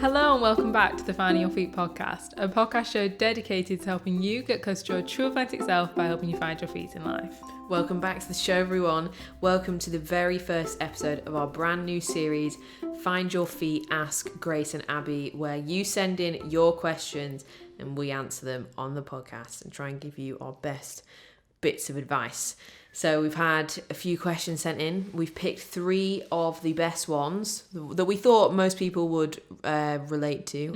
Hello and welcome back to the Finding Your Feet podcast, a podcast show dedicated to helping you get close to your true authentic self by helping you find your feet in life. Welcome back to the show, everyone. Welcome to the very first episode of our brand new series, Find Your Feet, Ask Grace and Abby, where you send in your questions and we answer them on the podcast and try and give you our best bits of advice. So we've had a few questions sent in. We've picked 3 of the best ones that we thought most people would relate to,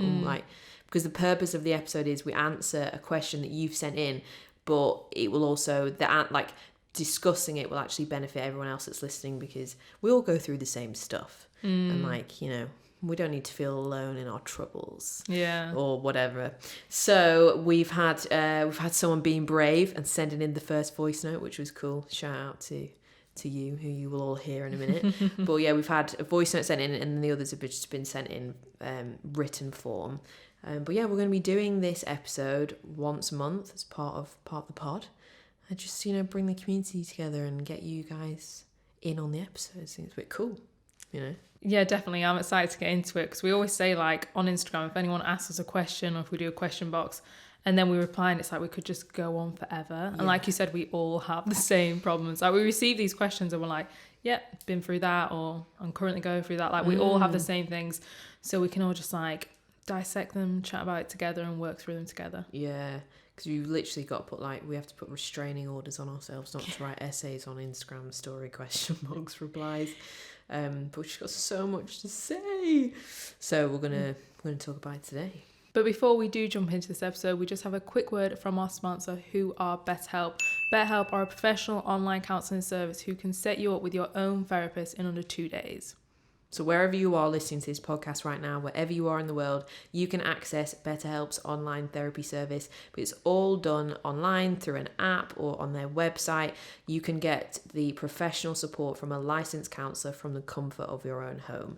because the purpose of the episode is we answer a question that you've sent in, but it will also discussing it will actually benefit everyone else that's listening, because we all go through the same stuff and we don't need to feel alone in our troubles, or whatever. So we've had someone being brave and sending in the first voice note, which was cool. Shout out to you, who you will all hear in a minute. But yeah, we've had a voice note sent in, and the others have just been sent in written form. But yeah, we're going to be doing this episode once a month as part of the pod, and just bring the community together and get you guys in on the episodes. I think it's a bit cool, Yeah, definitely. I'm excited to get into it, because we always say, on Instagram, if anyone asks us a question or if we do a question box and then we reply, and it's like we could just go on forever. And like you said, we all have the same problems. We receive these questions and we're like, yeah, been through that, or I'm currently going through that. We all have the same things, so we can all just dissect them, chat about it together and work through them together. Yeah, because you've literally got to put we have to put restraining orders on ourselves not to write essays on Instagram story question box replies. But we've got so much to say, so we're gonna talk about it today. But before we do jump into this episode, we just have a quick word from our sponsor, who are BetterHelp. BetterHelp are a professional online counselling service who can set you up with your own therapist in under 2 days. So wherever you are listening to this podcast right now, wherever you are in the world, you can access BetterHelp's online therapy service. But it's all done online through an app or on their website. You can get the professional support from a licensed counsellor from the comfort of your own home.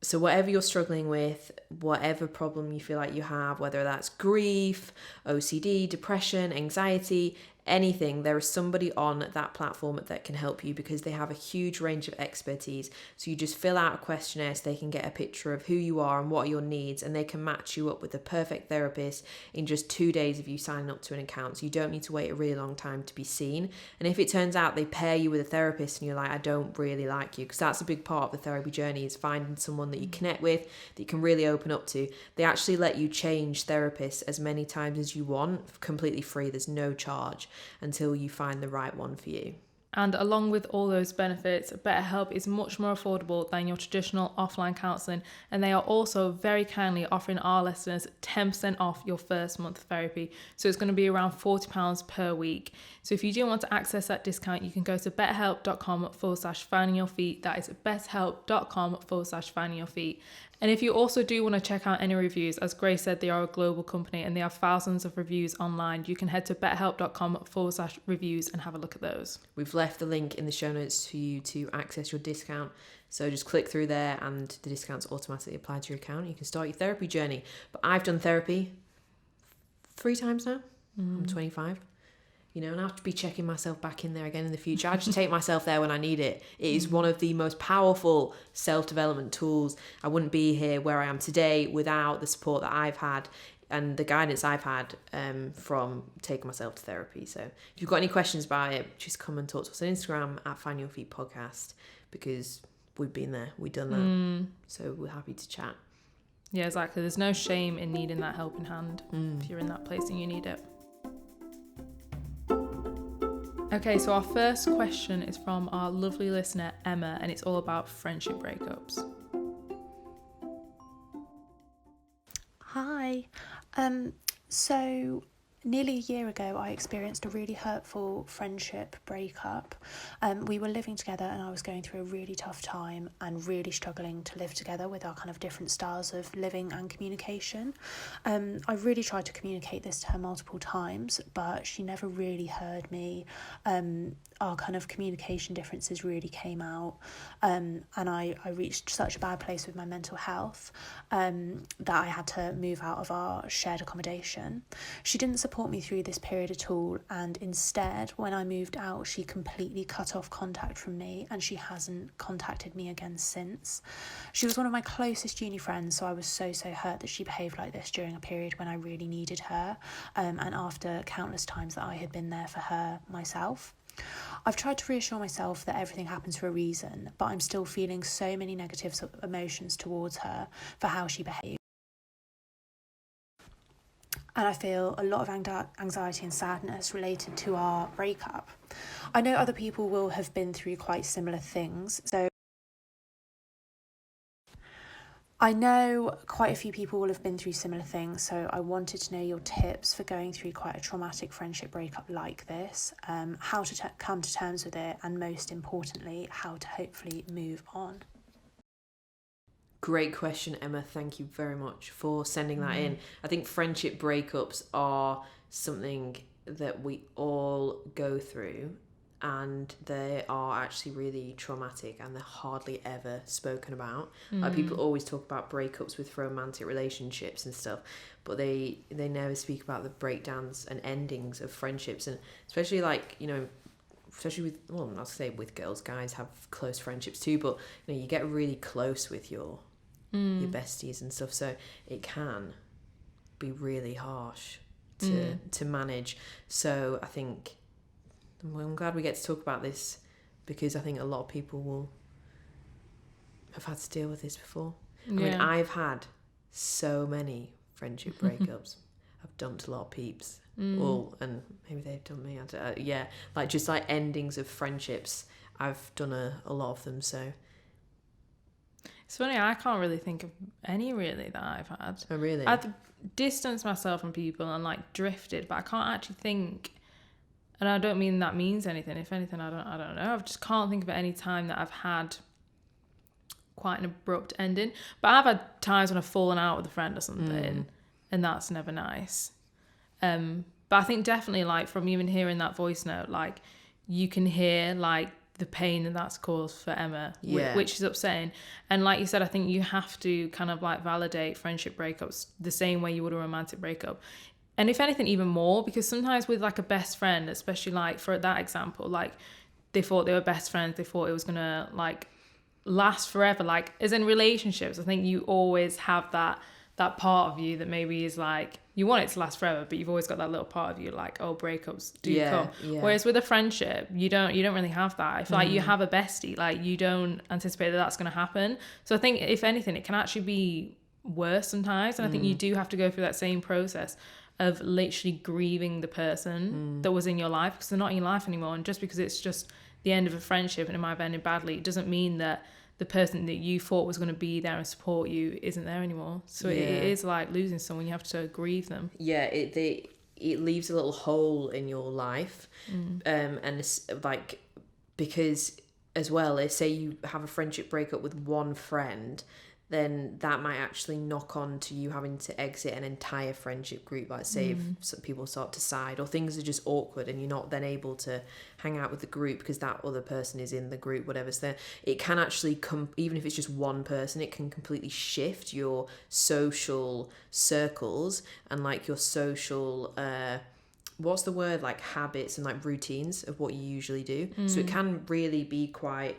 So whatever you're struggling with, whatever problem you feel like you have, whether that's grief, OCD, depression, anxiety, anything, there is somebody on that platform that can help you, because they have a huge range of expertise. So you just fill out a questionnaire so they can get a picture of who you are and what are your needs, and they can match you up with the perfect therapist in just 2 days of you signing up to an account. So you don't need to wait a really long time to be seen. And if it turns out they pair you with a therapist and you're like, I don't really like you, because that's a big part of the therapy journey, is finding someone that you connect with, that you can really open up to. They actually let you change therapists as many times as you want, completely free. There's no charge until you find the right one for you. And along with all those benefits, BetterHelp is much more affordable than your traditional offline counselling, and they are also very kindly offering our listeners 10% off your first month of therapy. So it's going to be around £40 per week. So if you do want to access that discount, you can go to betterhelp.com/findingyourfeet. That is betterhelp.com/findingyourfeet. And if you also do want to check out any reviews, as Grace said, they are a global company and they have thousands of reviews online. You can head to betterhelp.com/reviews and have a look at those. We've left the link in the show notes for you to access your discount. So just click through there and the discount's automatically applied to your account. You can start your therapy journey. But I've done therapy 3 times now. I'm 25. And I have to be checking myself back in there again in the future. I just take myself there when I need it. It is one of the most powerful self-development tools. I wouldn't be here where I am today without the support that I've had and the guidance I've had from taking myself to therapy. So if you've got any questions about it, just come and talk to us on Instagram at Find Your Feet Podcast, because we've been there, we've done that. So we're happy to chat. Yeah, exactly. There's no shame in needing that helping hand if you're in that place and you need it. Okay, so our first question is from our lovely listener, Emma, and it's all about friendship breakups. Hi. So nearly a year ago, I experienced a really hurtful friendship breakup. We were living together and I was going through a really tough time and really struggling to live together with our kind of different styles of living and communication. I really tried to communicate this to her multiple times, but she never really heard me. our kind of communication differences really came out, and I reached such a bad place with my mental health that I had to move out of our shared accommodation. She didn't support me through this period at all, and instead, when I moved out, she completely cut off contact from me, and she hasn't contacted me again since. She was one of my closest uni friends, so I was so hurt that she behaved like this during a period when I really needed her, and after countless times that I had been there for her myself. I've tried to reassure myself that everything happens for a reason, but I'm still feeling so many negative emotions towards her for how she behaved. And I feel a lot of anxiety and sadness related to our breakup. I know other people will have been through quite similar things, so I know quite a few people will have been through similar things, so I wanted to know your tips for going through quite a traumatic friendship breakup like this, how to come to terms with it, and most importantly, how to hopefully move on. Great question, Emma. Thank you very much for sending that in. I think friendship breakups are something that we all go through, and they are actually really traumatic, and they're hardly ever spoken about. Like, people always talk about breakups with romantic relationships and stuff, but they never speak about the breakdowns and endings of friendships, and especially, like, you know, especially with, well, not to say with girls, guys have close friendships too, but you know, you get really close with your besties and stuff, so it can be really harsh to manage. So I think, well, I'm glad we get to talk about this, because I think a lot of people will have had to deal with this before. I mean, I've had so many friendship breakups. I've dumped a lot of peeps. Well, and maybe they've done me. Like just like endings of friendships. I've done a lot of them, so. It's funny, I can't really think of any really that I've had. Oh, really? I've distanced myself from people and like drifted, but I can't actually think. And I don't mean that means anything. If anything, I don't know. I just can't think of any time that I've had quite an abrupt ending. But I've had times when I've fallen out with a friend or something, and that's never nice. But I think definitely, like, from even hearing that voice note, like, you can hear like the pain that's caused for Emma, which is upsetting. And like you said, I think you have to kind of like validate friendship breakups the same way you would a romantic breakup. And if anything, even more, because sometimes with like a best friend, especially like for that example, like they thought they were best friends, they thought it was gonna like last forever. Like, as in relationships, I think you always have that part of you that maybe is like, you want it to last forever, but you've always got that little part of you like, oh, breakups do come. Whereas with a friendship, you don't really have that. I feel like you have a bestie, like you don't anticipate that that's going to happen. So I think if anything, it can actually be worse sometimes, and I think you do have to go through that same process of literally grieving the person that was in your life, because they're not in your life anymore. And just because it's just the end of a friendship and it might have ended badly, it doesn't mean that the person that you thought was going to be there and support you isn't there anymore. So it is like losing someone. You have to grieve them. Yeah, it leaves a little hole in your life, and it's like, because as well, if say you have a friendship breakup with one friend, then that might actually knock on to you having to exit an entire friendship group. Like, say if some people start to side, or things are just awkward and you're not then able to hang out with the group because that other person is in the group, whatever. So it can actually even if it's just one person, it can completely shift your social circles and like your social what's the word, like habits and like routines of what you usually do. So it can really be quite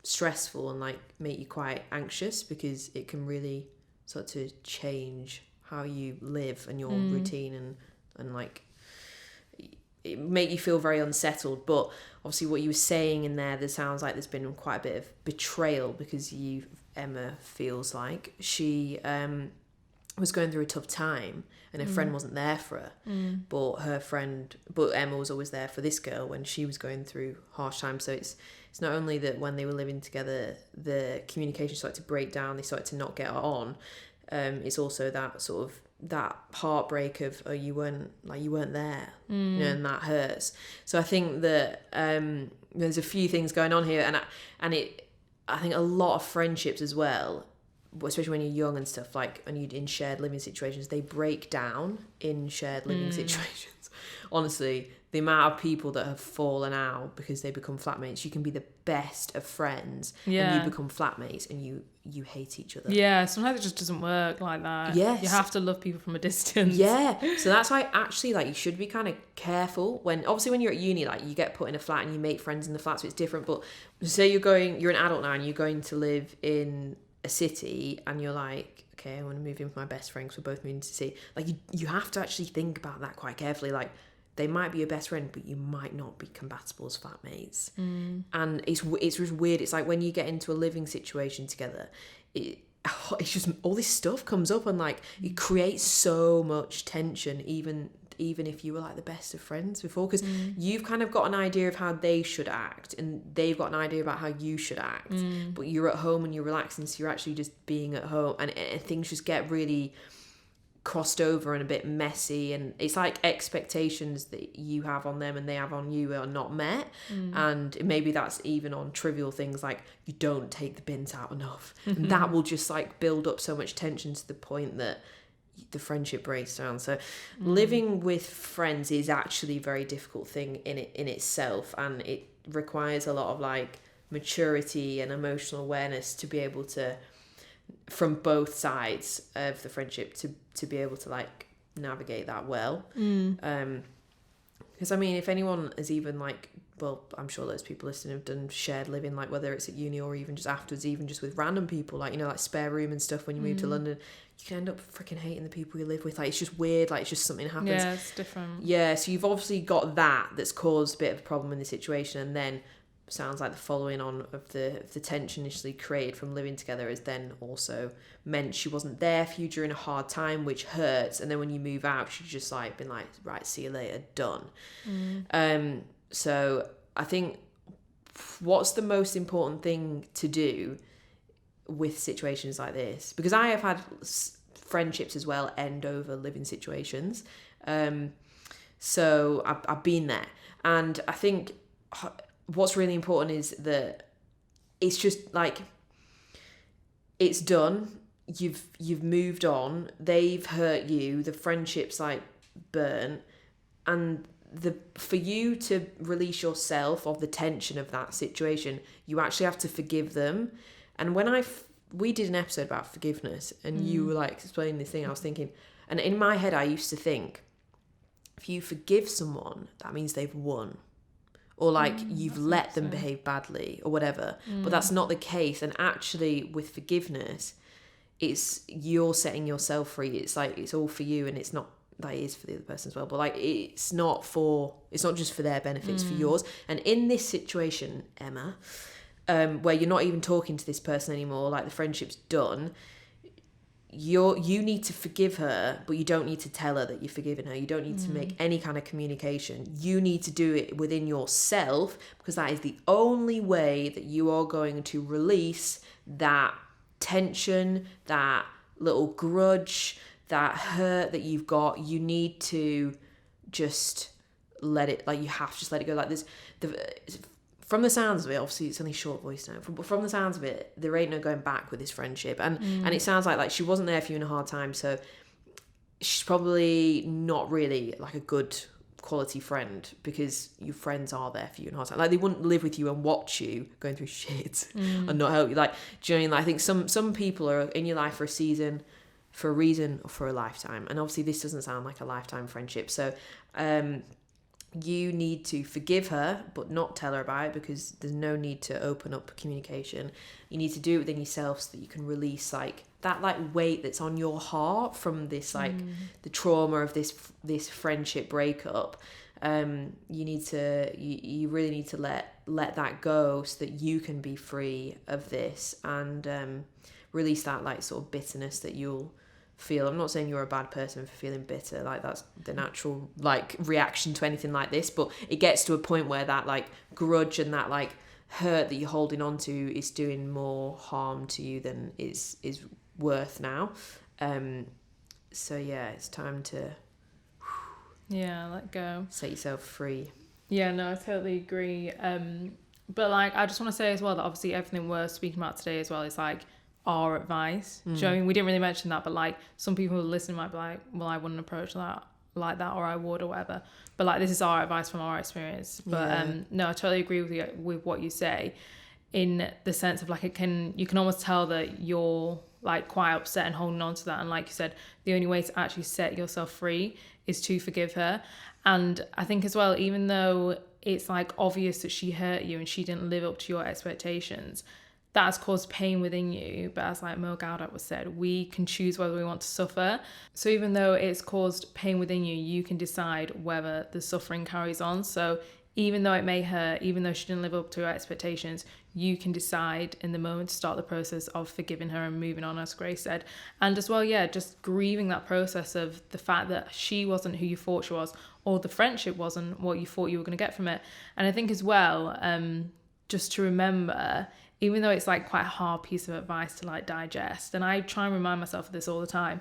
stressful and like make you quite anxious, because it can really sort of change how you live and your routine, and like it make you feel very unsettled. But obviously what you were saying in there sounds like there's been quite a bit of betrayal, because Emma feels like she was going through a tough time and her friend wasn't there for her, but Emma was always there for this girl when she was going through harsh times. So it's not only that when they were living together the communication started to break down, they started to not get on, it's also that sort of that heartbreak of, oh, you weren't there, you know, and that hurts. So I think that there's a few things going on here, and I think a lot of friendships as well, especially when you're young and stuff, like, and you're in shared living situations, they break down in shared living situations. Honestly, the amount of people that have fallen out because they become flatmates. You can be the best of friends and you become flatmates and you hate each other. Yeah, sometimes it just doesn't work like that. Yes. You have to love people from a distance. Yeah. So that's why actually, like, you should be kind of careful when you're at uni, like, you get put in a flat and you make friends in the flat, so it's different. But say you're an adult now and you're going to live in a city and you're like, okay, I want to move in with my best friend because we're both moving to the city. Like, you have to actually think about that quite carefully. Like, they might be your best friend, but you might not be compatible as flatmates. And it's just weird. It's like when you get into a living situation together, it's just all this stuff comes up and like it creates so much tension, even if you were like the best of friends before, because you've kind of got an idea of how they should act and they've got an idea about how you should act, but you're at home and you're relaxing, so you're actually just being at home, and things just get really crossed over and a bit messy, and it's like expectations that you have on them and they have on you are not met. And maybe that's even on trivial things like you don't take the bins out enough, and that will just like build up so much tension to the point that the friendship breaks down. So living with friends is actually a very difficult thing in itself, and it requires a lot of like maturity and emotional awareness to be able to, from both sides of the friendship, to be able to like navigate that well. Because I mean, if anyone has even like, well, I'm sure those people listening have done shared living, like whether it's at uni or even just afterwards, even just with random people, like, you know, like spare room and stuff. When you move to London, you can end up freaking hating the people you live with. Like, it's just weird, like it's just something happens. Yeah, it's different. Yeah, so you've obviously got that's caused a bit of a problem in the situation, and then sounds like the following on of the tension initially created from living together has then also meant she wasn't there for you during a hard time, which hurts, and then when you move out she's just like been like, right, see you later, done. So I think what's the most important thing to do with situations like this, because I have had friendships as well end over living situations, so I've been there, and I think what's really important is that it's just like, it's done, you've moved on, they've hurt you, the friendship's like burnt, and for you to release yourself of the tension of that situation, you actually have to forgive them. And when we did an episode about forgiveness, and you were like explaining this thing, I was thinking, and in my head I used to think, if you forgive someone, that means they've won, or like you've let them behave badly or whatever. But that's not the case. And actually with forgiveness, it's you're setting yourself free. It's like, it's all for you, and it's not, that is for the other person as well, but like it's not just for their benefits, for yours. And in this situation, Emma, where you're not even talking to this person anymore, like the friendship's done, you need to forgive her, but you don't need to tell her that you've forgiven her. You don't need to make any kind of communication. You need to do it within yourself, because that is the only way that you are going to release that tension, that little grudge, that hurt that you've got. You need to just let it, like, you have to just let it go. Like this, from the sounds of it, obviously it's only short voice now, from the sounds of it, there ain't no going back with this friendship, and it sounds like she wasn't there for you in a hard time, so she's probably not really like a good quality friend, because your friends are there for you in a hard time. Like, they wouldn't live with you and watch you going through shit and not help you. Like, do you know what I mean? Like, I think some people are in your life for a season, for a reason, or for a lifetime, and obviously this doesn't sound like a lifetime friendship. So you need to forgive her, but not tell her about it, because there's no need to open up communication. You need to do it within yourself so that you can release like that like weight that's on your heart from this like the trauma of this friendship breakup. You really need to let that go so that you can be free of this, and release that like sort of bitterness that you'll feel. I'm not saying you're a bad person for feeling bitter, like that's the natural like reaction to anything like this, but it gets to a point where that like grudge and that like hurt that you're holding on to is doing more harm to you than is worth now. So yeah, it's time to let go, set yourself free. Yeah, no, I totally agree. But like, I just want to say as well that obviously everything we're speaking about today as well is like our advice. Do you know what I mean? We didn't really mention that, but like some people listening might be like, well, I wouldn't approach that like that, or I would, or whatever. But like, this is our advice from our experience. But no, I totally agree with you with what you say, in the sense of like, you can almost tell that you're like quite upset and holding on to that. And like you said, the only way to actually set yourself free is to forgive her. And I think as well, even though it's like obvious that she hurt you and she didn't live up to your expectations, that has caused pain within you. But as like Mo Gaudat was said, we can choose whether we want to suffer. So even though it's caused pain within you, you can decide whether the suffering carries on. So even though it may hurt, even though she didn't live up to her expectations, you can decide in the moment to start the process of forgiving her and moving on, as Grace said. And as well, just grieving that process of the fact that she wasn't who you thought she was, or the friendship wasn't what you thought you were going to get from it. And I think as well, just to remember, even though it's like quite a hard piece of advice to like digest, and I try and remind myself of this all the time,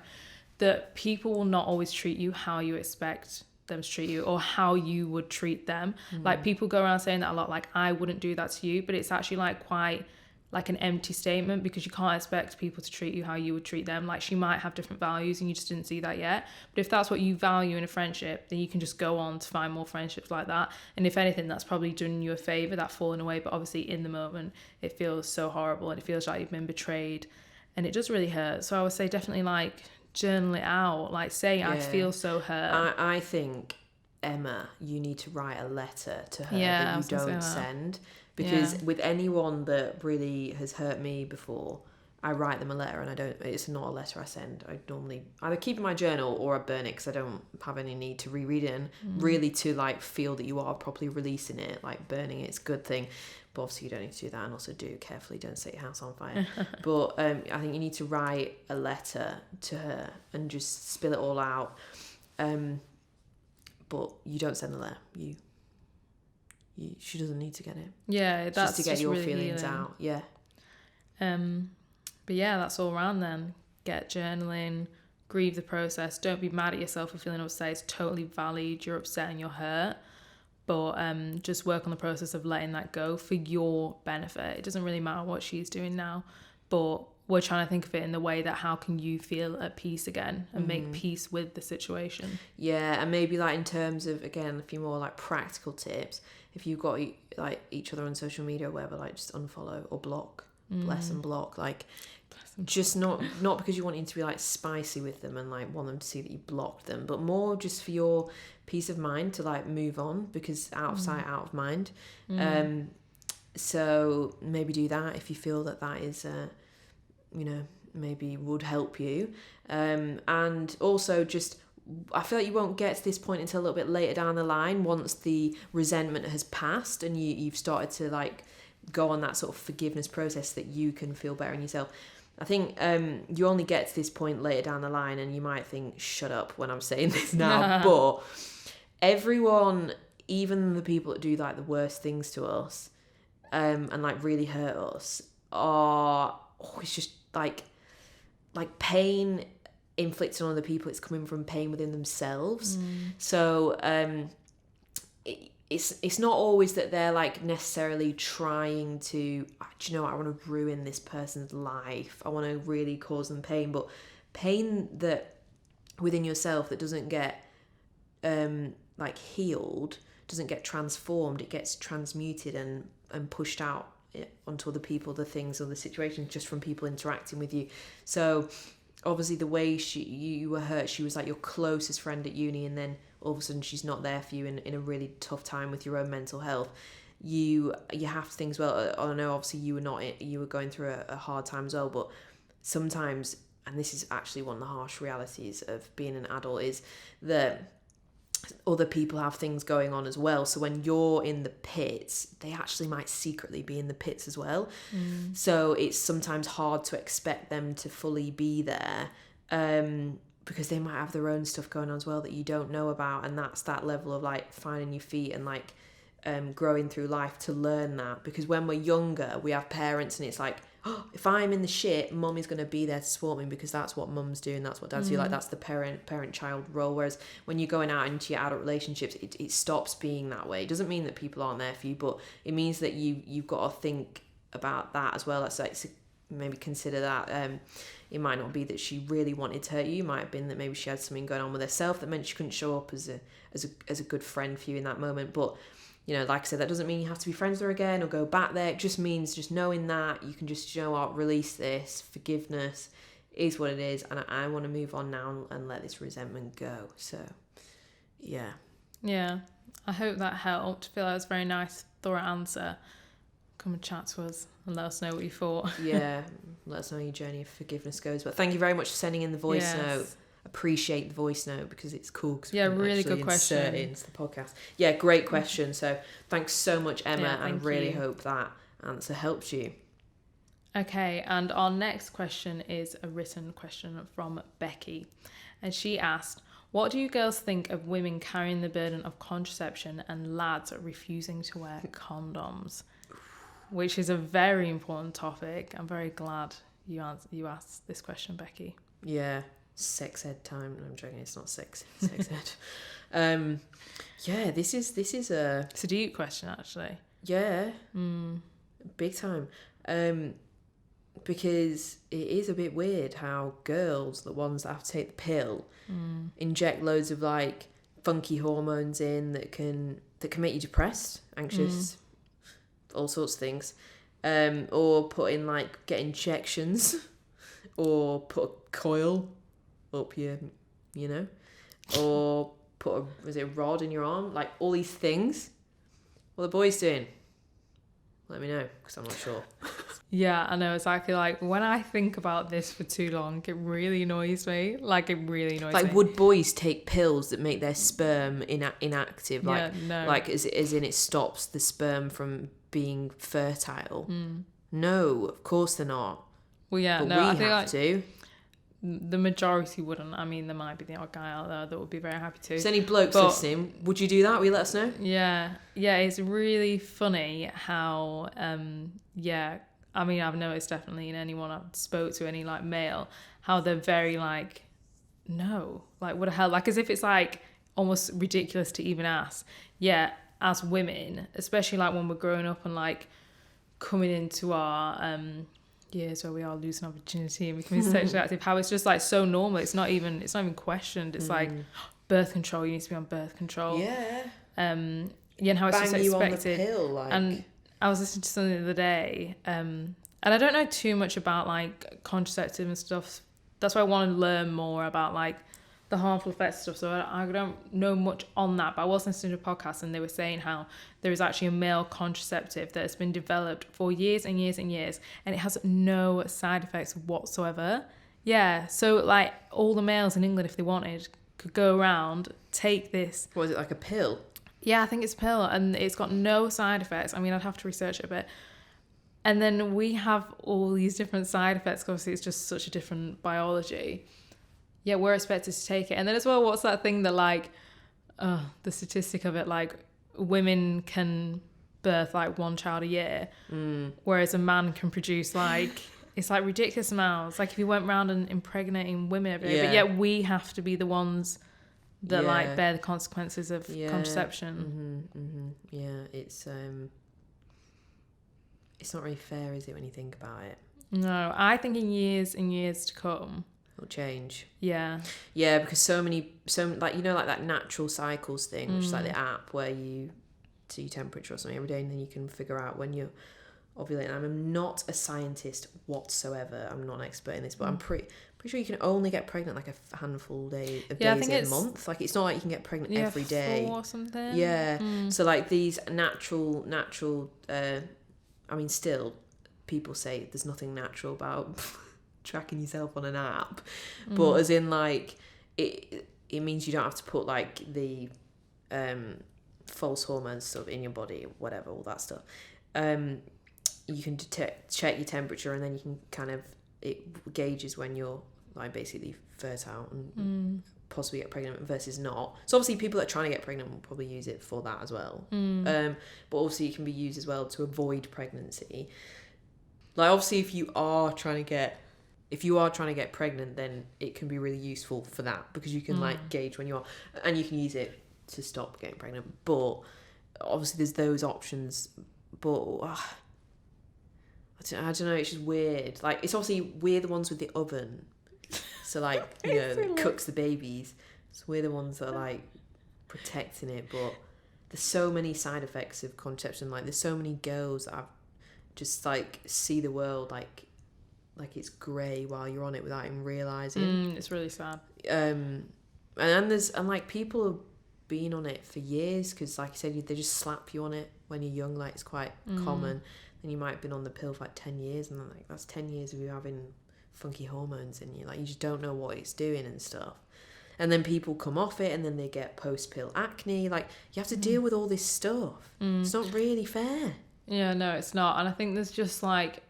that people will not always treat you how you expect them to treat you, or how you would treat them. Like, people go around saying that a lot, like, I wouldn't do that to you, but it's actually like quite like an empty statement, because you can't expect people to treat you how you would treat them. Like, she might have different values and you just didn't see that yet. But if that's what you value in a friendship, then you can just go on to find more friendships like that. And if anything, that's probably done you a favor, that falling away. But obviously in the moment it feels so horrible and it feels like you've been betrayed, and it does really hurt. So I would say definitely like journal it out, like say I feel so hurt. I think, Emma, you need to write a letter to her Yeah, that you don't send, because with anyone that really has hurt me before, I write them a letter, and it's not a letter I send. I normally either keep it in my journal or I burn it, because I don't have any need to reread it, and really to like feel that you are properly releasing it. Like, burning it's a good thing, but obviously you don't need to do that, and also do carefully, don't set your house on fire. But I think you need to write a letter to her and just spill it all out. But you don't send the letter. She doesn't need to get it. Yeah, that's just to get your really feelings healing out. Yeah. But yeah, that's all around then. Get journaling, grieve the process. Don't be mad at yourself for feeling upset. It's totally valid. You're upset and you're hurt. But just work on the process of letting that go for your benefit. It doesn't really matter what she's doing now, but we're trying to think of it in the way that how can you feel at peace again and make peace with the situation. Yeah, and maybe like in terms of, again, a few more like practical tips. If you've got like each other on social media or whatever, like just unfollow or block. Bless and block. Like, just not because you want to be like spicy with them and like want them to see that you blocked them, but more just for your peace of mind to like move on, because out of sight, out of mind. So maybe do that if you feel that is maybe would help you. And also just, I feel like you won't get to this point until a little bit later down the line, once the resentment has passed and you've started to like go on that sort of forgiveness process, that you can feel better in yourself. I think you only get to this point later down the line, and you might think, shut up when I'm saying this now, but everyone, even the people that do like the worst things to us and like really hurt us, are always just like pain inflicted on other people. It's coming from pain within themselves. So it's not always that they're like necessarily trying to, do you know what, I want to ruin this person's life, I want to really cause them pain. But pain that within yourself that doesn't get like healed, doesn't get transformed, it gets transmuted and pushed out onto other people, the things or the situations, just from people interacting with you. So obviously the way you were hurt, she was like your closest friend at uni, and then all of a sudden she's not there for you in a really tough time with your own mental health. You have to think as well, I know obviously you were going through a hard time as well, but sometimes, and this is actually one of the harsh realities of being an adult, is that other people have things going on as well. So when you're in the pits, they actually might secretly be in the pits as well. So it's sometimes hard to expect them to fully be there, because they might have their own stuff going on as well that you don't know about. And that's that level of like finding your feet and like growing through life to learn that. Because when we're younger, we have parents, and it's like, oh, if I'm in the shit, mum is going to be there to support me, because that's what mums do and that's what dads do. Like, that's the parent-child role. Whereas when you're going out into your adult relationships, it stops being that way. It doesn't mean that people aren't there for you, but it means that you've got to think about that as well. That's like maybe consider that. It might not be that she really wanted to hurt you. It might have been that maybe she had something going on with herself that meant she couldn't show up as a good friend for you in that moment. But, you know, like I said, that doesn't mean you have to be friends with her again or go back there. It just means just knowing that you can just, you know what, release this. Forgiveness is what it is, and I want to move on now and let this resentment go. So, yeah. Yeah, I hope that helped. I feel like it was a very nice, thorough answer. Come and chat to us and let us know what you thought. Yeah, let us know how your journey of forgiveness goes. But thank you very much for sending in the voice note. Appreciate the voice note because it's cool. Cause yeah, really good question. Into the podcast. Yeah, great question. So thanks so much, Emma. Yeah, I really hope that answer helped you. Okay, and our next question is a written question from Becky. And she asked, what do you girls think of women carrying the burden of contraception and lads refusing to wear condoms? Which is a very important topic. I'm very glad you asked this question, Becky. Yeah, sex ed time. No, I'm joking. It's not sex ed. Yeah, this is a. It's a deep question, actually. Yeah, big time. Because it is a bit weird how girls, the ones that have to take the pill, inject loads of like funky hormones in that can make you depressed, anxious. All sorts of things, or put in like get injections, or put a coil up your, you know, or put a rod in your arm, like all these things. What are the boys doing? Let me know, because I'm not sure. Yeah, I know exactly. Like when I think about this for too long, it really annoys me. Like it really annoys me. Like, would boys take pills that make their sperm inactive? Like, no. Like as in it stops the sperm from being fertile? No, of course they're not. Well, yeah, but no, we I think have to. The majority wouldn't. I mean, there might be the odd guy out there that would be very happy to. If there's any blokes listening, would you do that? Will you let us know? Yeah, it's really funny how, I mean, I've noticed definitely in anyone I've spoke to, any like male, how they're very like, no, like what the hell? Like as if it's like almost ridiculous to even ask. Yeah, as women, especially like when we're growing up and like coming into our years where we are losing our virginity and becoming sexually active, how it's just like so normal. It's not even questioned. It's like birth control. You need to be on birth control. Yeah. And how it's Bang just you expected. On the pill, like. And I was listening to something the other day, and I don't know too much about like contraceptive and stuff. That's why I want to learn more about like the harmful effects and stuff. So I don't know much on that, but I was listening to a podcast and they were saying how there is actually a male contraceptive that has been developed for years and years and years, and it has no side effects whatsoever. Yeah, so like all the males in England, if they wanted, could go around, take this. What is it, like a pill? Yeah, I think it's a pill, and it's got no side effects. I mean, I'd have to research it a bit. And then we have all these different side effects. Obviously, it's just such a different biology. Yeah, we're expected to take it. And then as well, what's that thing that like, the statistic of it, like women can birth like one child a year, whereas a man can produce like, it's like ridiculous amounts. Like if you went around and impregnating women every day, but yet we have to be the ones that like bear the consequences of contraception. Yeah, it's not really fair, is it, when you think about it? No, I think in years and years to come it'll change. Yeah, because so like, you know, like that natural cycles thing, which is like the app where you do your temperature or something every day, and then you can figure out when you're ovulating. I'm not a scientist whatsoever. I'm not an expert in this, but I'm pretty sure you can only get pregnant like a handful of days in a month. Like it's not like you can get pregnant every day. 4 or something. Yeah. So like these natural I mean, still people say there's nothing natural about tracking yourself on an app, but as in like it means you don't have to put like the false hormones stuff in your body, whatever, all that stuff. You can check your temperature, and then you can kind of, it gauges when you're like basically fertile and possibly get pregnant versus not. So obviously people that are trying to get pregnant will probably use it for that as well. But also it can be used as well to avoid pregnancy. Like obviously if you are trying to get pregnant, then it can be really useful for that, because you can like gauge when you are, and you can use it to stop getting pregnant. But obviously there's those options, but I I don't know, it's just weird. Like, it's obviously, we're the ones with the oven. So, like, you know, that cooks the babies. So we're the ones that are, like, protecting it. But there's so many side effects of contraception. Like, there's so many girls that have just, like, see the world, like it's grey while you're on it without even realising. It's really sad. And like, people have been on it for years because, like I said, they just slap you on it when you're young. Like, it's quite common. And you might have been on the pill for like 10 years, and like, that's 10 years of you having funky hormones in you. Like, you just don't know what it's doing and stuff. And then people come off it, and then they get post-pill acne. Like, you have to deal with all this stuff. It's not really fair. Yeah, no, it's not. And I think there's just like,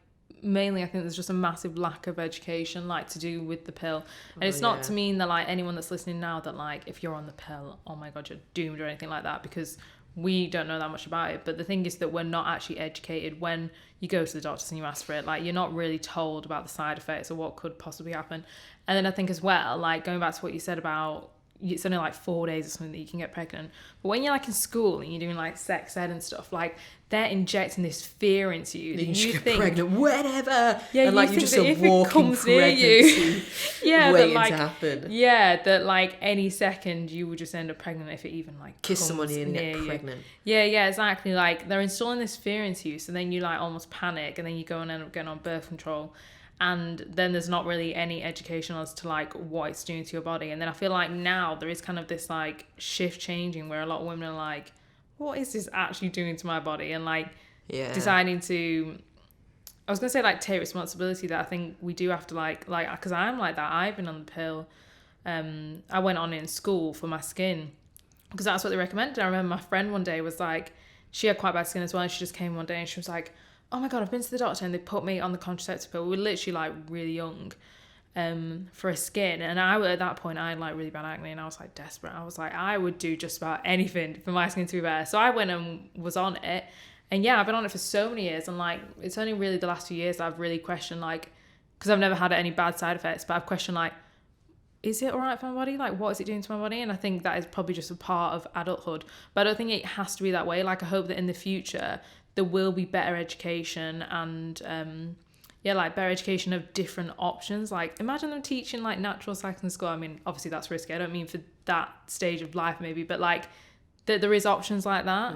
mainly I think there's just a massive lack of education, like, to do with the pill. And it's not to mean that, like, anyone that's listening now that, like, if you're on the pill, oh my god, you're doomed or anything like that, because we don't know that much about it. But the thing is that we're not actually educated when you go to the doctors and you ask for it. Like, you're not really told about the side effects or what could possibly happen. And then I think as well, like, going back to what you said about it's only like 4 days or something that you can get pregnant. But when you're like in school and you're doing like sex ed and stuff, like, they're injecting this fear into you that you get think pregnant whenever. Yeah, and like you you're just think a that if walking it comes near pregnancy you, waiting that, like, to happen. Yeah, that like any second you would just end up pregnant if it even like Kiss comes someone and near get pregnant. Yeah, exactly. Like, they're installing this fear into you, so then you like almost panic, and then you go and end up getting on birth control. And then there's not really any education as to like what it's doing to your body. And then I feel like now there is kind of this like shift changing where a lot of women are like, what is this actually doing to my body? And like deciding to, I was gonna say like take responsibility, that I think we do have to like because I'm like that. I've been on the pill. I went on it in school for my skin because that's what they recommended. I remember my friend one day was like, she had quite bad skin as well, and she just came one day and she was like, oh my god, I've been to the doctor and they put me on the contraceptive pill. We were literally like really young for a skin. And at that point, I had like really bad acne and I was like desperate. I was like, I would do just about anything for my skin to be better. So I went and was on it. And yeah, I've been on it for so many years. And like, it's only really the last few years that I've really questioned, like, because I've never had any bad side effects, but I've questioned like, is it all right for my body? Like, what is it doing to my body? And I think that is probably just a part of adulthood. But I don't think it has to be that way. Like, I hope that in the future there will be better education and like better education of different options. Like, imagine them teaching like natural cycles in school. I mean, obviously that's risky. I don't mean for that stage of life maybe, but like that there is options like that.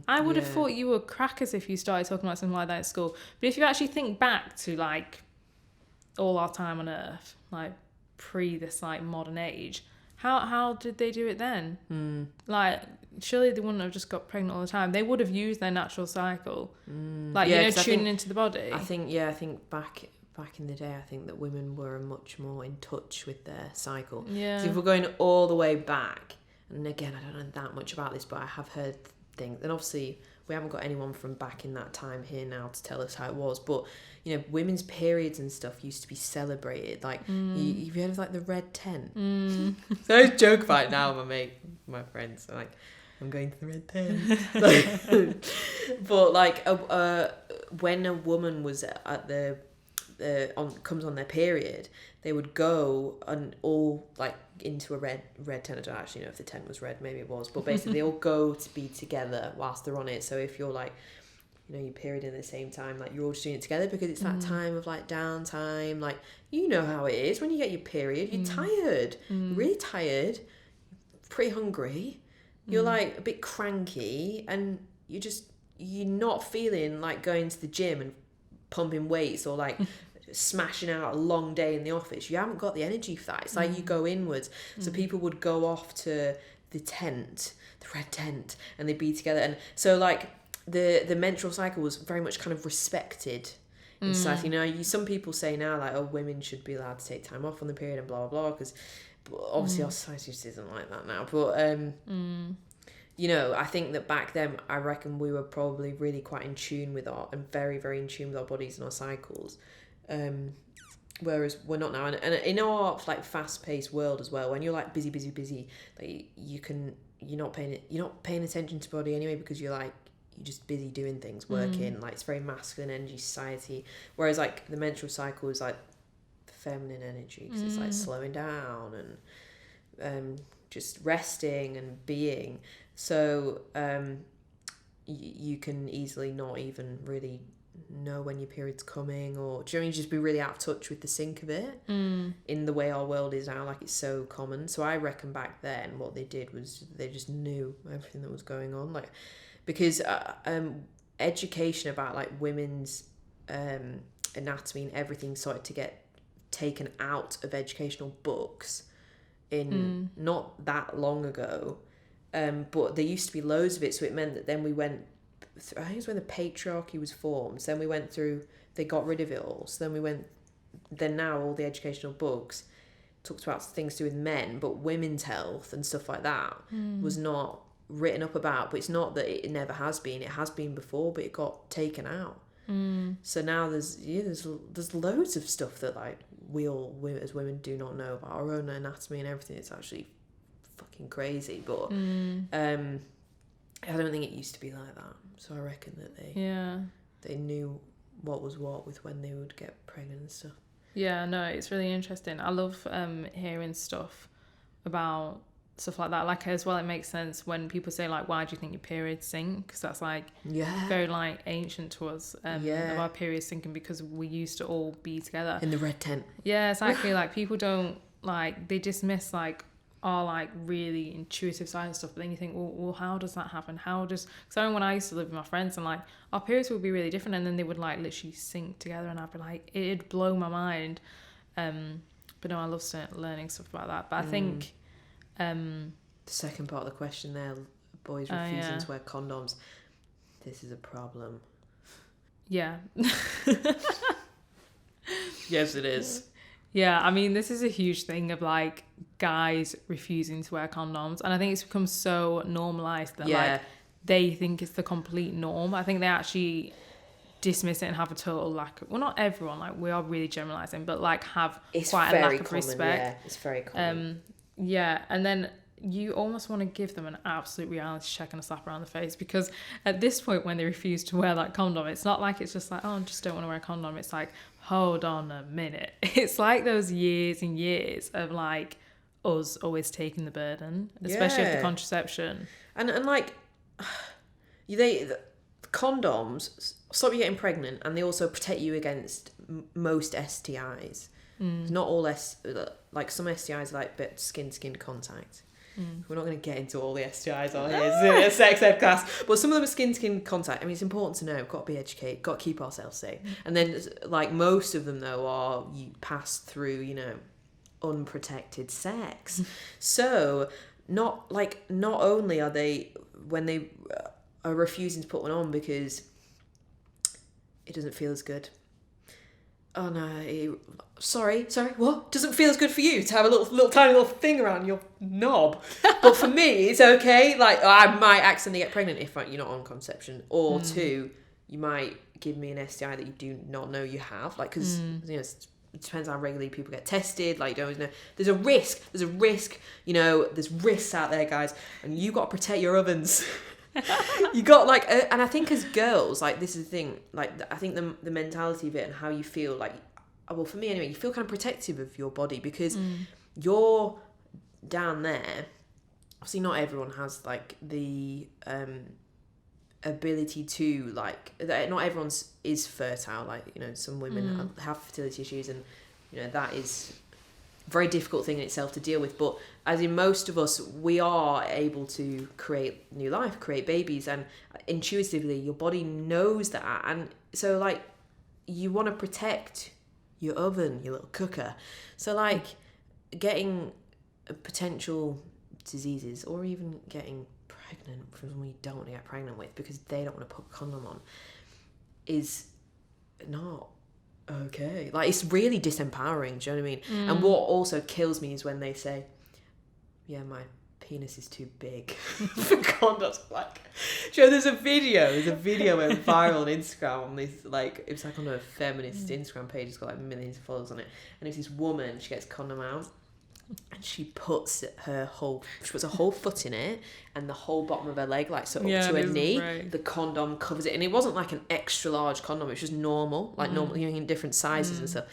I would have thought you were crackers if you started talking about something like that at school. But if you actually think back to like all our time on Earth, like pre this like modern age, how did they do it then? Like, surely they wouldn't have just got pregnant all the time. They would have used their natural cycle, like, tuning into the body. I think back in the day, I think that women were much more in touch with their cycle. Yeah. So if we're going all the way back, and again, I don't know that much about this, but I have heard things, and obviously we haven't got anyone from back in that time here now to tell us how it was, but you know, women's periods and stuff used to be celebrated. Like, you've heard of like the red tent? So I joke about it now, my friends are like, I'm going to the red tent. But like, when a woman was at comes on their period, they would go and all like into a red tent. I don't actually know if the tent was red, maybe it was, but basically they all go to be together whilst they're on it. So if you're like, you know, your period in the same time, like, you're all just doing it together because it's that time of like downtime. Like, you know how it is when you get your period, you're tired, you're really tired, pretty hungry, you're like a bit cranky, and you're not feeling like going to the gym and pumping weights or like smashing out a long day in the office. You haven't got the energy for that. It's like you go inwards. So people would go off to the tent, the red tent, and they'd be together. And so like the menstrual cycle was very much kind of respected in society. You know, some people say now like, oh, women should be allowed to take time off on the period and blah blah blah, because obviously our society just isn't like that now. But you know, I think that back then, I reckon we were probably really quite in tune with and very, very in tune with our bodies and our cycles. Whereas we're not now. And in our like fast-paced world as well, when you're like busy, like you're not paying attention to body anyway, because you're just busy doing things, working. Like, it's very masculine energy society. Whereas like the menstrual cycle is like the feminine energy, because it's like slowing down and just resting and being. So you can easily not even really know when your period's coming, or do you know what I mean, just be really out of touch with the sync of it in the way our world is now, like it's so common. So I reckon back then what they did was they just knew everything that was going on, like, because education about like women's anatomy and everything started to get taken out of educational books in not that long ago, but there used to be loads of it, so it meant that then we went I think it was when the patriarchy was formed, so then we went through, they got rid of it all, so then now all the educational books talked about things to do with men, but women's health and stuff like that was not written up about. But it's not that it never has been, it has been before, but it got taken out. So now there's loads of stuff that like we as women do not know about our own anatomy and everything. It's actually fucking crazy, but I don't think it used to be like that. So I reckon that they knew what was what with when they would get pregnant and stuff. Yeah, no, it's really interesting. I love hearing stuff about stuff like that. Like, as well, it makes sense when people say like, why do you think your periods sink? Because that's like very like ancient to us, of our periods sinking, because we used to all be together in the red tent. Yeah, exactly. Like, people don't, like, they dismiss like our like really intuitive side and stuff, but then you think, well, how does that happen? Because I know when I used to live with my friends, and like our periods would be really different, and then they would like literally sync together, and I'd be like, it'd blow my mind. But no, I love learning stuff about that. But I think the second part of the question there, boys refusing to wear condoms, this is a problem. Yeah. Yes, it is. Yeah, I mean, this is a huge thing of like guys refusing to wear condoms, and I think it's become so normalized that like they think it's the complete norm. I think they actually dismiss it and have a total lack of, well, not everyone, like we are really generalizing, but like have quite a lack of respect. Yeah, it's very common. And then you almost want to give them an absolute reality check and a slap around the face, because at this point when they refuse to wear that condom, it's not like it's just like, oh, I just don't want to wear a condom. It's like, hold on a minute. It's like those years and years of like us always taking the burden, especially of the contraception. And like the condoms stop you getting pregnant, and they also protect you against most STIs. Not all like some STIs are like bit skin contact. We're not going to get into all the STIs on here. It's a sex ed class. But some of them are skin contact. I mean, it's important to know. We've got to be educated. Got to keep ourselves safe. And then, like, most of them, though, are you pass through, you know, unprotected sex. So, not only are they, when they are refusing to put one on because it doesn't feel as good. Oh no, sorry, what? Doesn't feel as good for you to have a little tiny little thing around your knob. But for me, it's okay. Like, I might accidentally get pregnant if you're not on contraception. Or two, you might give me an STI that you do not know you have. Like, because, you know, it depends how regularly people get tested. Like, you don't always know. There's a risk, you know, there's risks out there, guys. And you got to protect your ovens. You got like, and I think as girls, like, this is the thing, like, I think the mentality of it and how you feel, like, well, for me anyway, you feel kind of protective of your body, because you're down there. Obviously not everyone has like the ability to, like, not everyone is fertile, like, you know, some women have fertility issues, and, you know, that is very difficult thing in itself to deal with. But as in most of us, we are able to create new life, create babies, and intuitively your body knows that. And so, like, you want to protect your oven, your little cooker. So, like, getting potential diseases, or even getting pregnant from someone you don't want to get pregnant with because they don't want to put a condom on, is not okay. Like, it's really disempowering, do you know what I mean? And what also kills me is when they say, yeah, my penis is too big for condoms. Like, do you know, there's a video went viral on Instagram on this, like, it was like on a feminist Instagram page. It's got like millions of followers on it, and it's this woman, she gets a condom out, and she puts a whole foot in it, and the whole bottom of her leg, like, so up to her knee, right. The condom covers it, and it wasn't like an extra large condom, it was just normal, like normal, you know, in different sizes and stuff,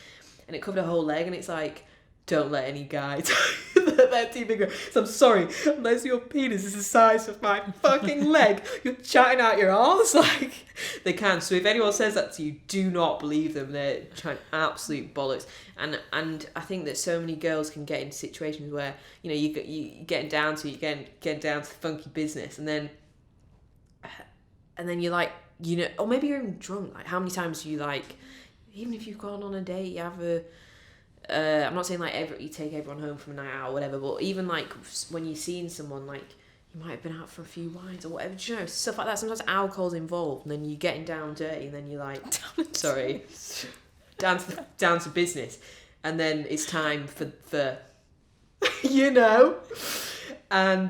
and it covered her whole leg, and it's like, don't let any guy tell you that they're too big. So I'm sorry, unless your penis is the size of my fucking leg, you're chatting out your arse. Like, they can. So if anyone says that to you, do not believe them. They're trying absolute bollocks. And I think that so many girls can get into situations where, you know, you getting down to funky business, and then you're like, you know, or maybe you're even drunk. Like, how many times do you, like, even if you've gone on a date, you have a I'm not saying like you take everyone home from a night out or whatever, but even like when you're seeing someone, like, you might have been out for a few wines or whatever, do you know, stuff like that. Sometimes alcohol's involved, and then you're getting down dirty, and then you're like, sorry, down to business, and then it's time for you know, and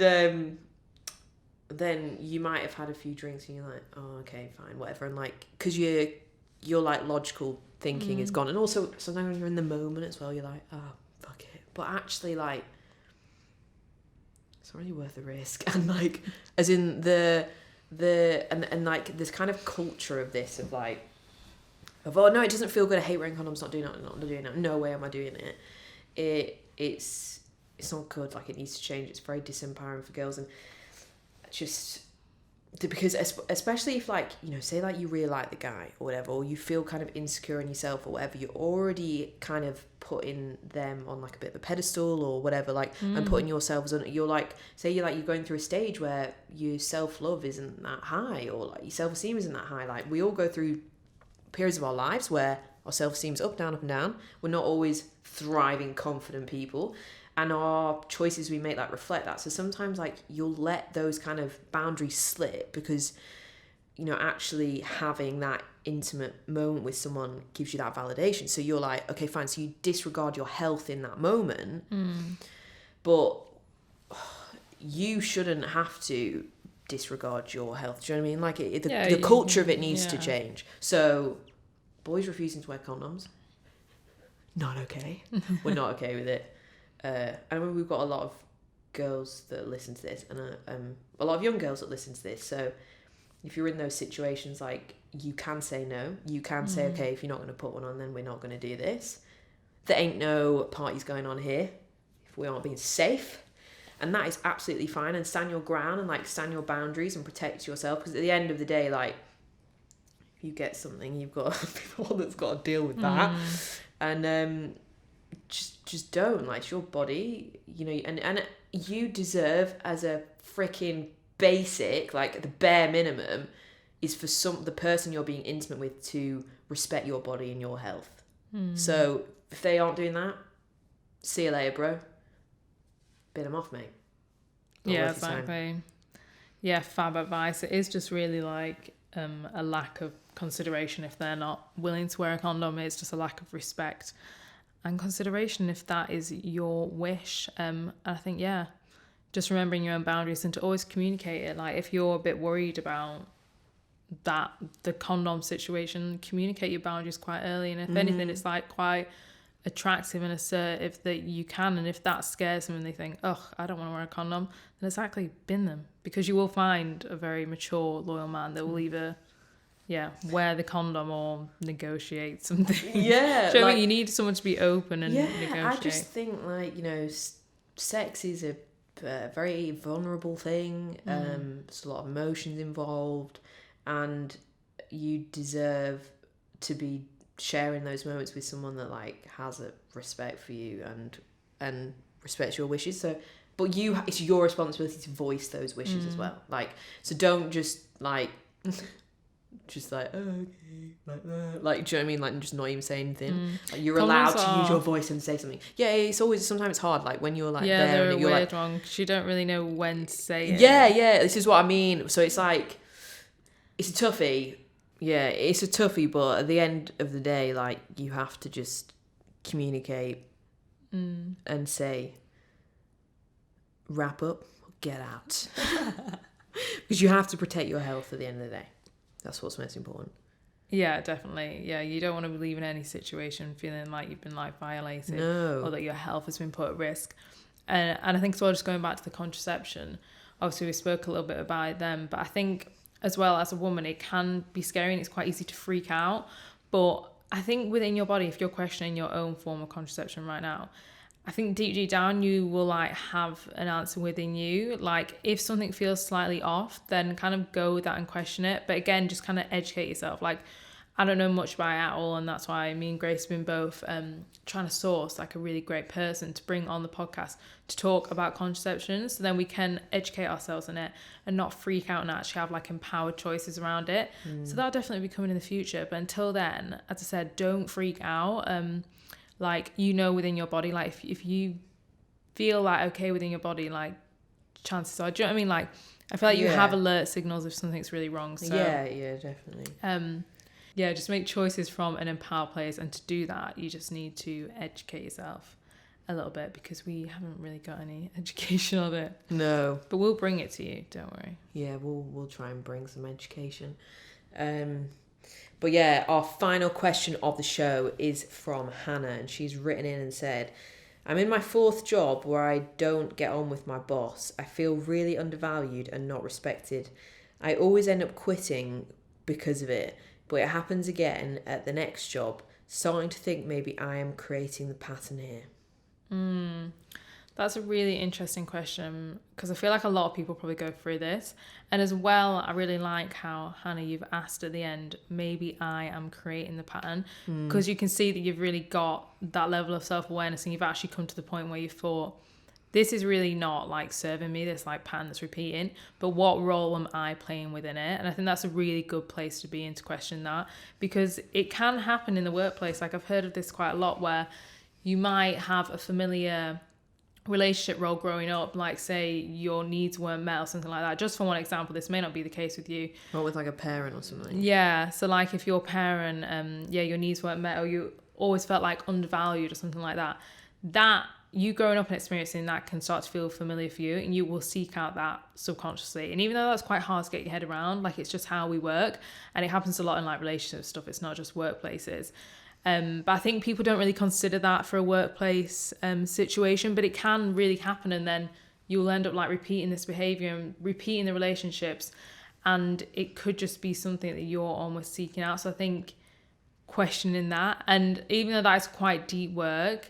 then you might have had a few drinks, and you're like, oh, okay, fine, whatever, and like, because you're like logical thinking is gone, and also sometimes when you're in the moment as well, you're like, oh, fuck it, but actually, like, it's not really worth the risk. And like, as in the and like this kind of culture of this of like, oh no, it doesn't feel good, I hate wearing condoms, not doing it, no way am I doing it. It's not good. Like, it needs to change. It's very disempowering for girls, and just because especially if, like, you know, say like you really like the guy or whatever, or you feel kind of insecure in yourself or whatever, you're already kind of putting them on like a bit of a pedestal or whatever, like, and putting yourselves on, you're like, say you're going through a stage where your self-love isn't that high, or like your self-esteem isn't that high. Like, we all go through periods of our lives where our self-esteem's up and down. We're not always thriving, confident people, and our choices we make, like, reflect that. So sometimes, like, you'll let those kind of boundaries slip because, you know, actually having that intimate moment with someone gives you that validation. So you're like, okay, fine. So you disregard your health in that moment, but you shouldn't have to disregard your health. Do you know what I mean? Like, the culture of it needs to change. So boys refusing to wear condoms, not okay. We're not okay with it. I mean, we've got a lot of girls that listen to this, and a lot of young girls that listen to this. So if you're in those situations, like, you can say no. You can say, okay, if you're not going to put one on, then we're not going to do this. There ain't no parties going on here if we aren't being safe. And that is absolutely fine. And stand your ground and, like, stand your boundaries and protect yourself. Because at the end of the day, like, if you get something, you've got people that's got to deal with that. And just don't. Like, it's your body, you know, and you deserve, as a freaking basic, like, the bare minimum is for the person you're being intimate with to respect your body and your health. So if they aren't doing that, see you later, bro. Bin them off, mate. Yeah, exactly. Yeah, fab advice. It is just really like a lack of consideration if they're not willing to wear a condom. It's just a lack of respect and consideration if that is your wish. I think, yeah, just remembering your own boundaries and to always communicate it. Like, if you're a bit worried about the condom situation, communicate your boundaries quite early. And if anything, it's like quite attractive and assertive that you can. And if that scares them and they think, oh, I don't want to wear a condom, then exactly, bin them. Because you will find a very mature, loyal man that will either wear the condom or negotiate something. Yeah. So, like, I mean, you need someone to be open and negotiate. I just think, like, you know, sex is a very vulnerable thing. There's a lot of emotions involved, and you deserve to be sharing those moments with someone that, like, has a respect for you and respects your wishes. So, but it's your responsibility to voice those wishes as well. Like, so don't just, like, just like, oh, okay, like that. Like, do you know what I mean? Like, just not even say anything. Like, you're allowed to use your voice and say something. Yeah, it's always, sometimes it's hard, like, when you're, like, there they're and you're weird like, one, because you don't really know when to say it. Yeah, this is what I mean. So it's like, it's a toughie. Yeah, it's a toughie, but at the end of the day, like, you have to just communicate and say, wrap up, get out. Because you have to protect your health at the end of the day. That's what's most important. Yeah, definitely. Yeah, you don't want to leave in any situation feeling like you've been, like, violated or that your health has been put at risk. And I think as well, just going back to the contraception, obviously we spoke a little bit about it then, but I think as well, as a woman, it can be scary and it's quite easy to freak out. But I think within your body, if you're questioning your own form of contraception right now, I think deep down you will like have an answer within you. Like if something feels slightly off, then kind of go with that and question it. But again, just kind of educate yourself. Like I don't know much about it at all, and that's why me and Grace have been both trying to source like a really great person to bring on the podcast to talk about contraception, so then we can educate ourselves on it and not freak out and actually have like empowered choices around it. So that'll definitely be coming in the future. But until then, as I said, don't freak out. Like, you know, within your body, like if you feel like okay within your body, like chances are, do you know what I mean? Like I feel like you have alert signals if something's really wrong. So yeah, definitely. Yeah, just make choices from an empowered place, and to do that you just need to educate yourself a little bit, because we haven't really got any education on it. No, but we'll bring it to you, don't worry. Yeah, we'll try and bring some education. But yeah, our final question of the show is from Hannah, and she's written in and said, I'm in my 4th job where I don't get on with my boss. I feel really undervalued and not respected. I always end up quitting because of it, but it happens again at the next job. Starting to think maybe I am creating the pattern here. That's a really interesting question, because I feel like a lot of people probably go through this. And as well, I really like how, Hannah, you've asked at the end, maybe I am creating the pattern, because you can see that you've really got that level of self-awareness, and you've actually come to the point where you thought, this is really not like serving me, this like pattern that's repeating, but what role am I playing within it? And I think that's a really good place to be in, to question that, because it can happen in the workplace. Like I've heard of this quite a lot, where you might have a familiar relationship role growing up, like say your needs weren't met or something like that. Just for one example, this may not be the case with you. Or with like a parent or something. Yeah, so like if your parent, your needs weren't met, or you always felt like undervalued or something like that, that you growing up and experiencing that can start to feel familiar for you, and you will seek out that subconsciously. And even though that's quite hard to get your head around, like it's just how we work, and it happens a lot in like relationship stuff, it's not just workplaces. But I think people don't really consider that for a workplace situation, but it can really happen, and then you'll end up like repeating this behavior and repeating the relationships, and it could just be something that you're almost seeking out. So I think questioning that, and even though that's quite deep work,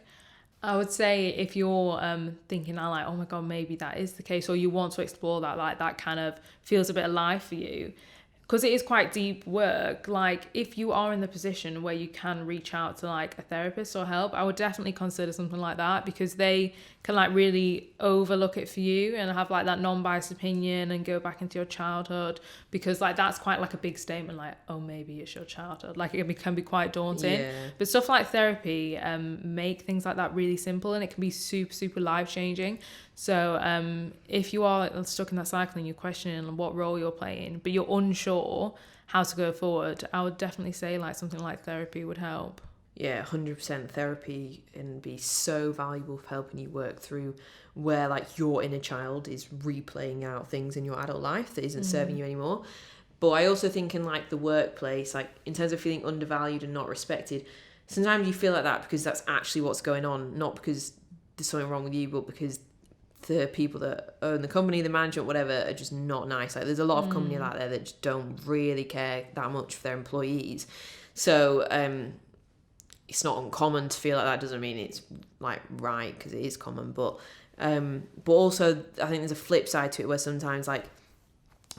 I would say if you're thinking now like, oh my God, maybe that is the case, or you want to explore that, like that kind of feels a bit alive for you, because it is quite deep work. Like if you are in the position where you can reach out to like a therapist or help, I would definitely consider something like that, because they can like really overlook it for you and have like that non-biased opinion and go back into your childhood, because like that's quite like a big statement, like, oh, maybe it's your childhood. Like it can be quite daunting. Yeah. But stuff like therapy make things like that really simple, and it can be super life-changing. So if you are stuck in that cycle and you're questioning what role you're playing, but you're unsure how to go forward, I would definitely say like something like therapy would help. Yeah, 100% therapy can be so valuable for helping you work through where like your inner child is replaying out things in your adult life that isn't serving you anymore. But I also think in like the workplace, like in terms of feeling undervalued and not respected, sometimes you feel like that because that's actually what's going on, not because there's something wrong with you, but because the people that own the company, the management, whatever, are just not nice. Like there's a lot of companies out there that just don't really care that much for their employees. So it's not uncommon to feel like that. Doesn't mean it's like right, because it is common, but also I think there's a flip side to it, where sometimes like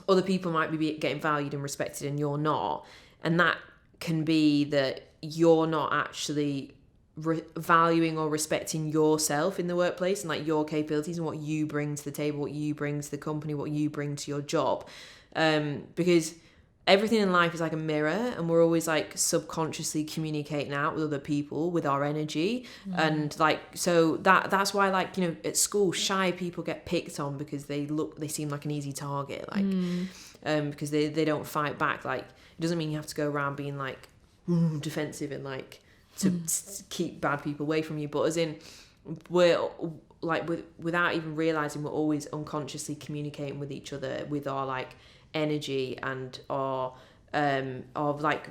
other people might be getting valued and respected and you're not, and that can be that you're not actually valuing or respecting yourself in the workplace and like your capabilities and what you bring to the table, what you bring to the company, what you bring to your job, because everything in life is like a mirror, and we're always like subconsciously communicating out with other people with our energy. And like, so that's why, like, you know, at school shy people get picked on because they seem like an easy target, like because they don't fight back. Like it doesn't mean you have to go around being like defensive and like to keep bad people away from you, but as in we're like without even realizing, we're always unconsciously communicating with each other with our like energy and our of like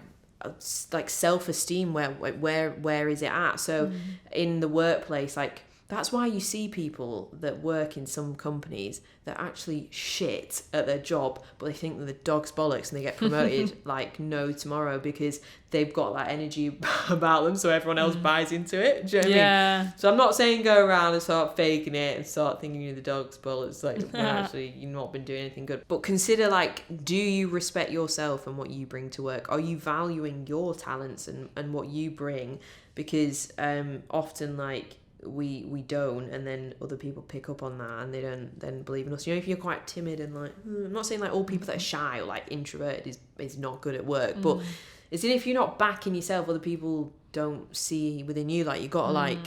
self-esteem, where is it at. So in the workplace, like That's why you see people that work in some companies that actually shit at their job, but they think that the dog's bollocks and they get promoted like no tomorrow because they've got that energy about them, so everyone else buys into it. Do you know what I mean? So I'm not saying go around and start faking it and start thinking you're the dog's bollocks, like when actually you've not been doing anything good. But consider, like, do you respect yourself and what you bring to work? Are you valuing your talents and what you bring? Because often, like, we don't, and then other people pick up on that and they don't then believe in us. You know, if you're quite timid and like, I'm not saying like all people that are shy or like introverted is not good at work, but it's if you're not backing yourself, other people don't see within you. Like, you gotta like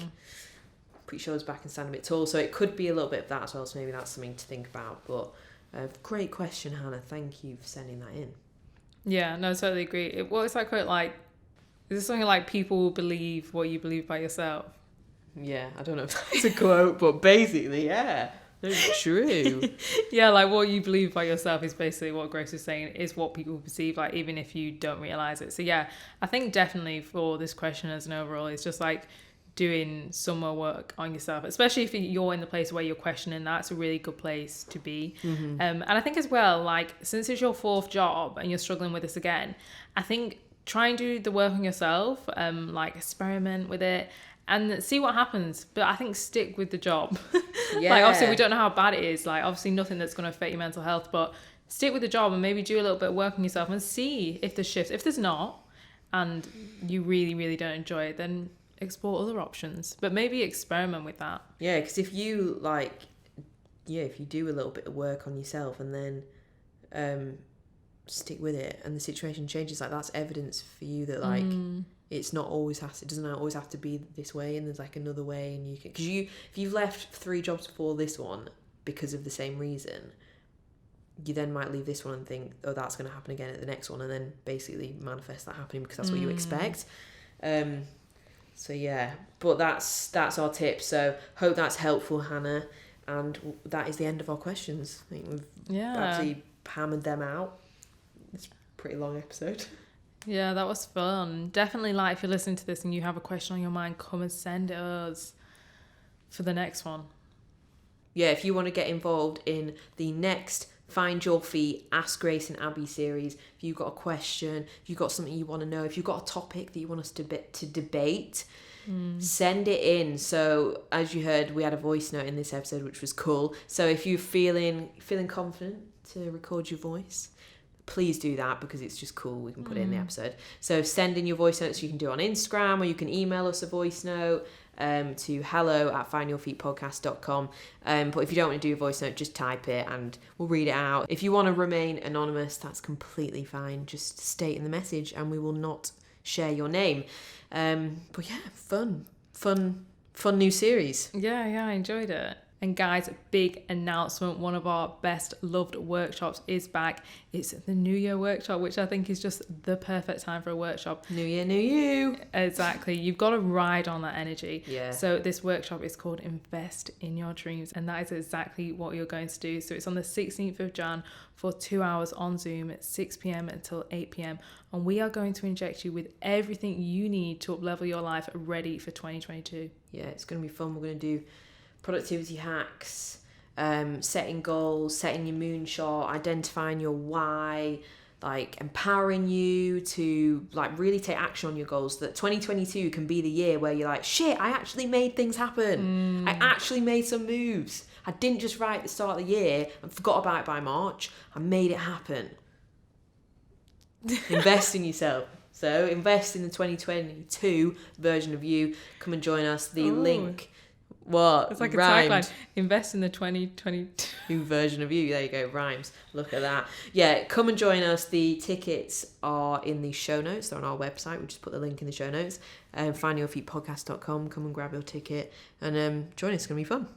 put your shoulders back and stand a bit tall. So it could be a little bit of that as well, so maybe that's something to think about. But great question, Hannah, thank you for sending that in. Yeah, no, I totally agree. It's that quote, like, is it something like people will believe what you believe by yourself? Yeah, I don't know if that's a quote, but basically, yeah, it's true. Yeah, like what you believe by yourself is basically what Grace is saying, is what people perceive, like, even if you don't realise it. So yeah, I think definitely for this question as an overall, it's just like doing some more work on yourself, especially if you're in the place where you're questioning. That's a really good place to be. And I think as well, like, since it's your 4th job and you're struggling with this again, I think try and do the work on yourself, like experiment with it and see what happens. But I think stick with the job. Yeah. Like, obviously we don't know how bad it is, like obviously nothing that's going to affect your mental health, but stick with the job and maybe do a little bit of work on yourself and see if there's shifts. If there's not, and you really, really don't enjoy it, then explore other options, but maybe experiment with that. Yeah, because if you like, if you do a little bit of work on yourself and then stick with it and the situation changes, like, that's evidence for you that like it's not always it doesn't always have to be this way, and there's like another way, and you can, because if you've left 3 jobs before this one because of the same reason, you then might leave this one and think, oh, that's going to happen again at the next one, and then basically manifest that happening because that's what you expect. So yeah, but that's our tip. So hope that's helpful, Hannah, and that is the end of our questions. I think we've actually hammered them out. It's a pretty long episode. Yeah, that was fun. Definitely, like, if you're listening to this and you have a question on your mind, come and send it us for the next one. Yeah, if you want to get involved in the next Find Your Feet, Ask Grace and Abby series, if you've got a question, if you've got something you want to know, if you've got a topic that you want us to debate, send it in. So as you heard, we had a voice note in this episode, which was cool. So if you're feeling confident to record your voice, please do that, because it's just cool. We can put it in the episode. So send in your voice notes. You can do it on Instagram, or you can email us a voice note to hello@findyourfeetpodcast.com. But if you don't want to do a voice note, just type it and we'll read it out. If you want to remain anonymous, that's completely fine. Just state in the message and we will not share your name. But yeah, fun new series. Yeah, I enjoyed it. And guys, big announcement, one of our best loved workshops is back. It's the New Year workshop, which I think is just the perfect time for a workshop. New Year, New You. Exactly. You've got to ride on that energy. Yeah. So this workshop is called Invest in Your Dreams, and that is exactly what you're going to do. So it's on the 16th of Jan for 2 hours on Zoom at 6 p.m. until 8 p.m. And we are going to inject you with everything you need to up-level your life ready for 2022. Yeah, it's going to be fun. We're going to do productivity hacks, setting goals, setting your moonshot, identifying your why, like empowering you to like really take action on your goals, so that 2022 can be the year where you're like, shit, I actually made things happen. I actually made some moves. I didn't just write at the start of the year and forgot about it by March. I made it happen. Invest in yourself. So invest in the 2022 version of you. Come and join us. The link. What? It's like rhymed. a tagline. Invest in the 2022 new version of you. There you go. Rhymes. Look at that. Yeah, come and join us. The tickets are in the show notes. They're on our website. We just put the link in the show notes. Findyourfeetpodcast.com. Come and grab your ticket and join us. It's going to be fun.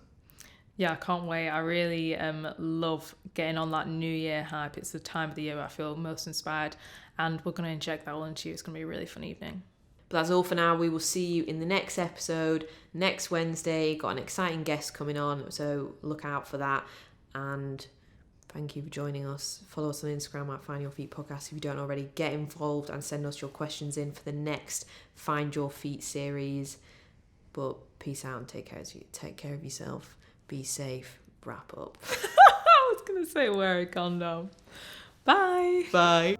Yeah, I can't wait. I really love getting on that New Year hype. It's the time of the year where I feel most inspired, and we're going to inject that all into you. It's going to be a really fun evening. But that's all for now. We will see you in the next episode next Wednesday. Got an exciting guest coming on, so look out for that. And thank you for joining us. Follow us on Instagram at Find Your Feet Podcast if you don't already. Get involved and send us your questions in for the next Find Your Feet series. But peace out and take care of yourself. Be safe. Wrap up. I was going to say wear a condom. Bye. Bye.